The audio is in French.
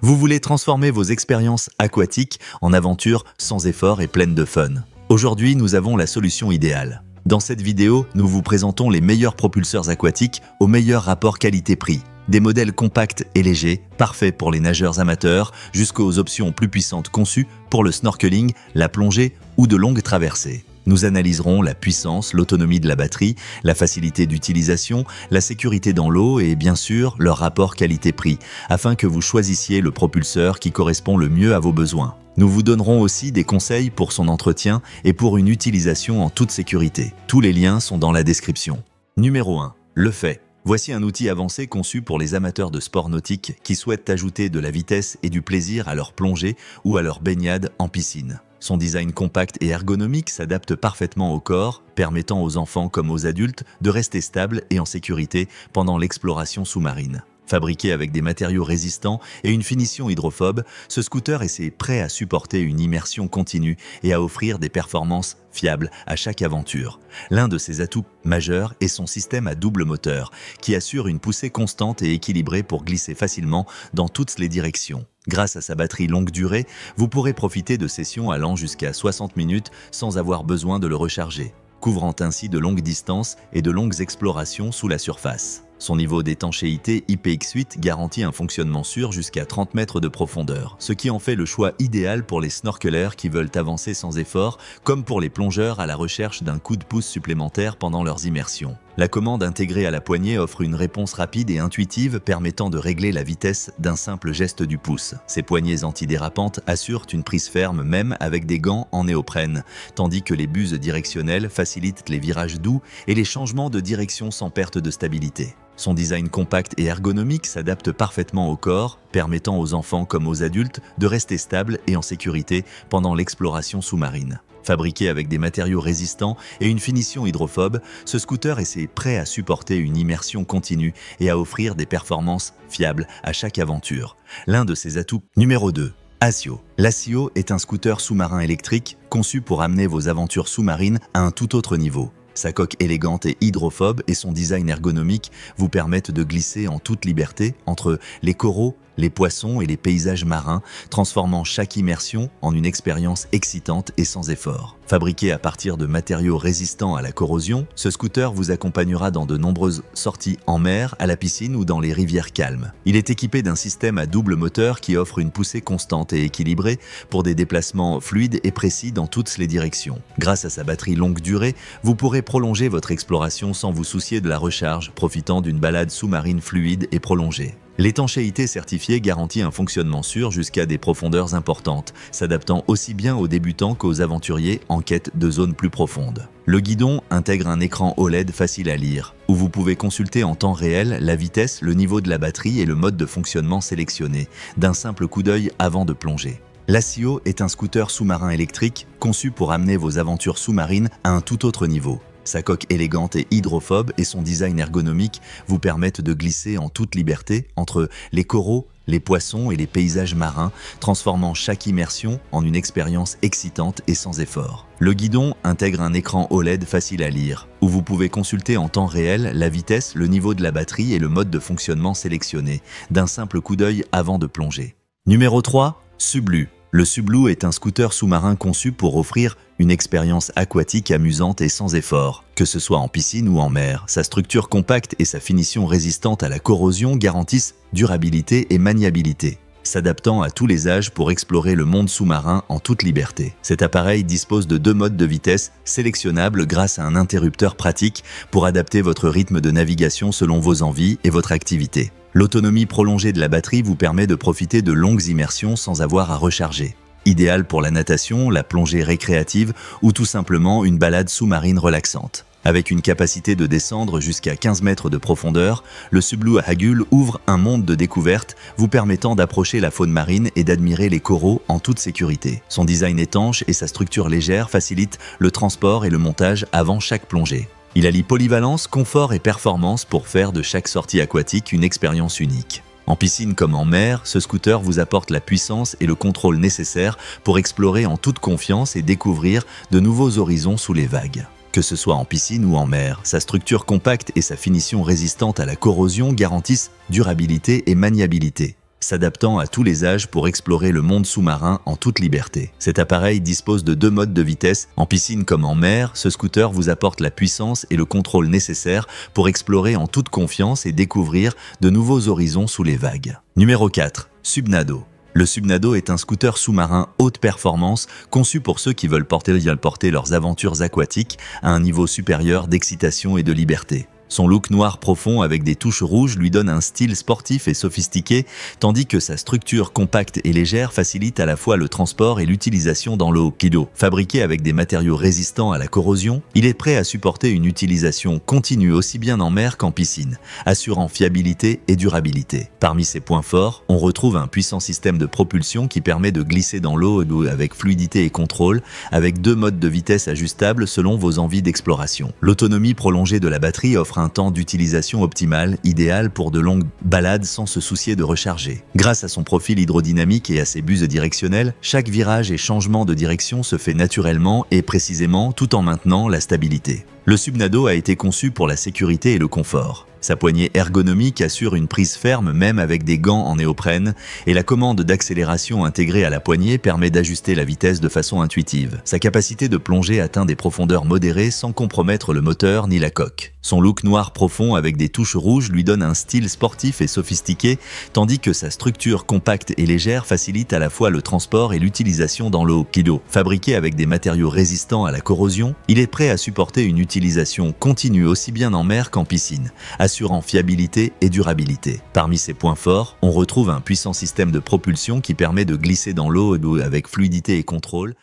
Vous voulez transformer vos expériences aquatiques en aventures sans effort et pleines de fun. Aujourd'hui, nous avons la solution idéale. Dans cette vidéo, nous vous présentons les meilleurs propulseurs aquatiques au meilleur rapport qualité-prix. Des modèles compacts et légers, parfaits pour les nageurs amateurs, jusqu'aux options plus puissantes conçues pour le snorkeling, la plongée ou de longues traversées. Nous analyserons la puissance, l'autonomie de la batterie, la facilité d'utilisation, la sécurité dans l'eau et bien sûr leur rapport qualité-prix, afin que vous choisissiez le propulseur qui correspond le mieux à vos besoins. Nous vous donnerons aussi des conseils pour son entretien et pour une utilisation en toute sécurité. Tous les liens sont dans la description. Numéro 1. Le fait. Voici un outil avancé conçu pour les amateurs de sport nautique qui souhaitent ajouter de la vitesse et du plaisir à leur plongée ou à leur baignade en piscine. Son design compact et ergonomique s'adapte parfaitement au corps, permettant aux enfants comme aux adultes de rester stables et en sécurité pendant l'exploration sous-marine. Fabriqué avec des matériaux résistants et une finition hydrophobe, ce scooter est prêt à supporter une immersion continue et à offrir des performances fiables à chaque aventure. L'un de ses atouts majeurs est son système à double moteur, qui assure une poussée constante et équilibrée pour glisser facilement dans toutes les directions. Grâce à sa batterie longue durée, vous pourrez profiter de sessions allant jusqu'à 60 minutes sans avoir besoin de le recharger, couvrant ainsi de longues distances et de longues explorations sous la surface. Son niveau d'étanchéité IPX8 garantit un fonctionnement sûr jusqu'à 30 mètres de profondeur, ce qui en fait le choix idéal pour les snorkelers qui veulent avancer sans effort, comme pour les plongeurs à la recherche d'un coup de pouce supplémentaire pendant leurs immersions. La commande intégrée à la poignée offre une réponse rapide et intuitive permettant de régler la vitesse d'un simple geste du pouce. Ces poignées antidérapantes assurent une prise ferme même avec des gants en néoprène, tandis que les buses directionnelles facilitent les virages doux et les changements de direction sans perte de stabilité. Son design compact et ergonomique s'adapte parfaitement au corps, permettant aux enfants comme aux adultes de rester stables et en sécurité pendant l'exploration sous-marine. Fabriqué avec des matériaux résistants et une finition hydrophobe, ce scooter est prêt à supporter une immersion continue et à offrir des performances fiables à chaque aventure. L'un de ses atouts. Numéro 2. Asio. L'Asio est un scooter sous-marin électrique conçu pour amener vos aventures sous-marines à un tout autre niveau. Sa coque élégante et hydrophobe et son design ergonomique vous permettent de glisser en toute liberté entre les coraux, les poissons et les paysages marins, transformant chaque immersion en une expérience excitante et sans effort. Fabriqué à partir de matériaux résistants à la corrosion, ce scooter vous accompagnera dans de nombreuses sorties en mer, à la piscine ou dans les rivières calmes. Il est équipé d'un système à double moteur qui offre une poussée constante et équilibrée pour des déplacements fluides et précis dans toutes les directions. Grâce à sa batterie longue durée, vous pourrez prolonger votre exploration sans vous soucier de la recharge, profitant d'une balade sous-marine fluide et prolongée. L'étanchéité certifiée garantit un fonctionnement sûr jusqu'à des profondeurs importantes, s'adaptant aussi bien aux débutants qu'aux aventuriers en quête de zones plus profondes. Le guidon intègre un écran OLED facile à lire, où vous pouvez consulter en temps réel la vitesse, le niveau de la batterie et le mode de fonctionnement sélectionné, d'un simple coup d'œil avant de plonger. L'Asio est un scooter sous-marin électrique conçu pour amener vos aventures sous-marines à un tout autre niveau. Sa coque élégante et hydrophobe et son design ergonomique vous permettent de glisser en toute liberté entre les coraux, les poissons et les paysages marins, transformant chaque immersion en une expérience excitante et sans effort. Le guidon intègre un écran OLED facile à lire, où vous pouvez consulter en temps réel la vitesse, le niveau de la batterie et le mode de fonctionnement sélectionné, d'un simple coup d'œil avant de plonger. Numéro 3. Sublu. Le Sublu est un scooter sous-marin conçu pour offrir une expérience aquatique amusante et sans effort. Que ce soit en piscine ou en mer, sa structure compacte et sa finition résistante à la corrosion garantissent durabilité et maniabilité, s'adaptant à tous les âges pour explorer le monde sous-marin en toute liberté. Cet appareil dispose de 2 modes de vitesse sélectionnables grâce à un interrupteur pratique pour adapter votre rythme de navigation selon vos envies et votre activité. L'autonomie prolongée de la batterie vous permet de profiter de longues immersions sans avoir à recharger. Idéal pour la natation, la plongée récréative ou tout simplement une balade sous-marine relaxante. Avec une capacité de descendre jusqu'à 15 mètres de profondeur, le Sublu Agul ouvre un monde de découvertes vous permettant d'approcher la faune marine et d'admirer les coraux en toute sécurité. Son design étanche et sa structure légère facilitent le transport et le montage avant chaque plongée. Il allie polyvalence, confort et performance pour faire de chaque sortie aquatique une expérience unique. En piscine comme en mer, ce scooter vous apporte la puissance et le contrôle nécessaires pour explorer en toute confiance et découvrir de nouveaux horizons sous les vagues. Que ce soit en piscine ou en mer, sa structure compacte et sa finition résistante à la corrosion garantissent durabilité et maniabilité, s'adaptant à tous les âges pour explorer le monde sous-marin en toute liberté. Cet appareil dispose de 2 modes de vitesse. En piscine comme en mer, ce scooter vous apporte la puissance et le contrôle nécessaires pour explorer en toute confiance et découvrir de nouveaux horizons sous les vagues. Numéro 4. Subnado. Le Subnado est un scooter sous-marin haute performance conçu pour ceux qui veulent porter leurs aventures aquatiques à un niveau supérieur d'excitation et de liberté. Son look noir profond avec des touches rouges lui donne un style sportif et sophistiqué, tandis que sa structure compacte et légère facilite à la fois le transport et l'utilisation dans l'eau. Fabriqué avec des matériaux résistants à la corrosion, il est prêt à supporter une utilisation continue aussi bien en mer qu'en piscine, assurant fiabilité et durabilité. Parmi ses points forts, on retrouve un puissant système de propulsion qui permet de glisser dans l'eau avec fluidité et contrôle, avec 2 modes de vitesse ajustables selon vos envies d'exploration. L'autonomie prolongée de la batterie offre un temps d'utilisation optimal, idéal pour de longues balades sans se soucier de recharger. Grâce à son profil hydrodynamique et à ses buses directionnelles, chaque virage et changement de direction se fait naturellement et précisément tout en maintenant la stabilité. Le Subnado a été conçu pour la sécurité et le confort. Sa poignée ergonomique assure une prise ferme même avec des gants en néoprène et la commande d'accélération intégrée à la poignée permet d'ajuster la vitesse de façon intuitive. Sa capacité de plongée atteint des profondeurs modérées sans compromettre le moteur ni la coque. Son look noir profond avec des touches rouges lui donne un style sportif et sophistiqué, tandis que sa structure compacte et légère facilite à la fois le transport et l'utilisation dans l'eau. Fabriqué avec des matériaux résistants à la corrosion, il est prêt à supporter une utilisation continue aussi bien en mer qu'en piscine, assurant fiabilité et durabilité. Parmi ses points forts, on retrouve un puissant système de propulsion qui permet de glisser dans l'eau avec fluidité et contrôle.